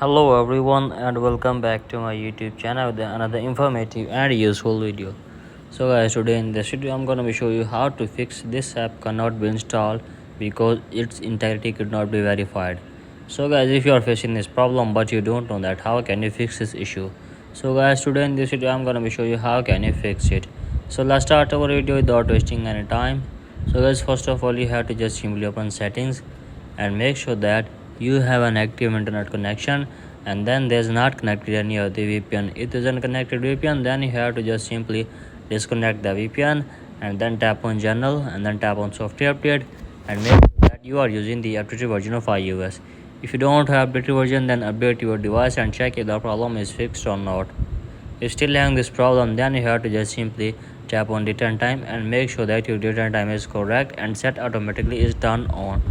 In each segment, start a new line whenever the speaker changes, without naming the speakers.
Hello everyone and welcome back to my YouTube channel with another informative and useful video. So guys, today in this video I'm gonna be show you how to fix this app cannot be installed because its integrity could not be verified. So guys, if you are facing this problem but you don't know that, how can you fix this issue? So guys, today in this video I'm gonna be show you how can you fix it. So let's start our video without wasting any time. So guys, first of all you have to just simply open settings and make sure that you have an active internet connection, and then there's not connected any of the VPN. If there's unconnected VPN, then you have to just simply disconnect the VPN and then tap on general and then tap on software update and make sure that you are using the updated version of iOS. If you don't have updated version, then update your device and check if the problem is fixed or not. If you're still having this problem, then you have to just simply tap on date and time and make sure that your date and time is correct and set automatically is turned on.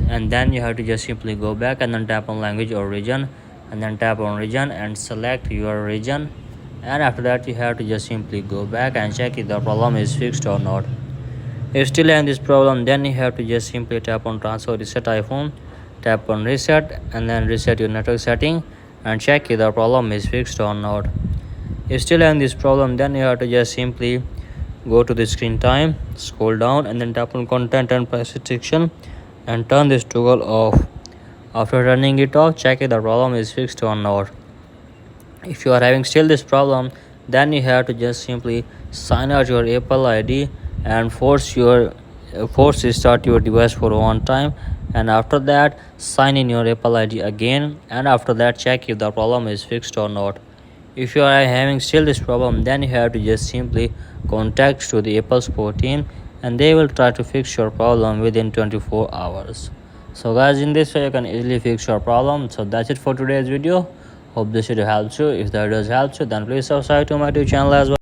And then you have to just simply go back and then tap on language or region and then tap on region and select your region, and after that you have to just simply go back and check if the problem is fixed or not. If you still have this problem, then you have to just simply tap on transfer reset iPhone, tap on reset and then reset your network setting and check if the problem is fixed or not. If you still have this problem, then you have to just simply go to the screen time, scroll down and then tap on content and privacy section and turn this toggle off. After turning it off, check if the problem is fixed or not. If you are having still this problem, then you have to just simply sign out your Apple ID and force restart your device for one time, and after that sign in your Apple ID again, and after that check if the problem is fixed or not. If you are having still this problem, then you have to just simply contact to the Apple support team and they will try to fix your problem within 24 hours. So guys, in this way you can easily fix your problem. So that's it for today's video. Hope this video helps you. If the video helps you, then please subscribe to my YouTube channel as well.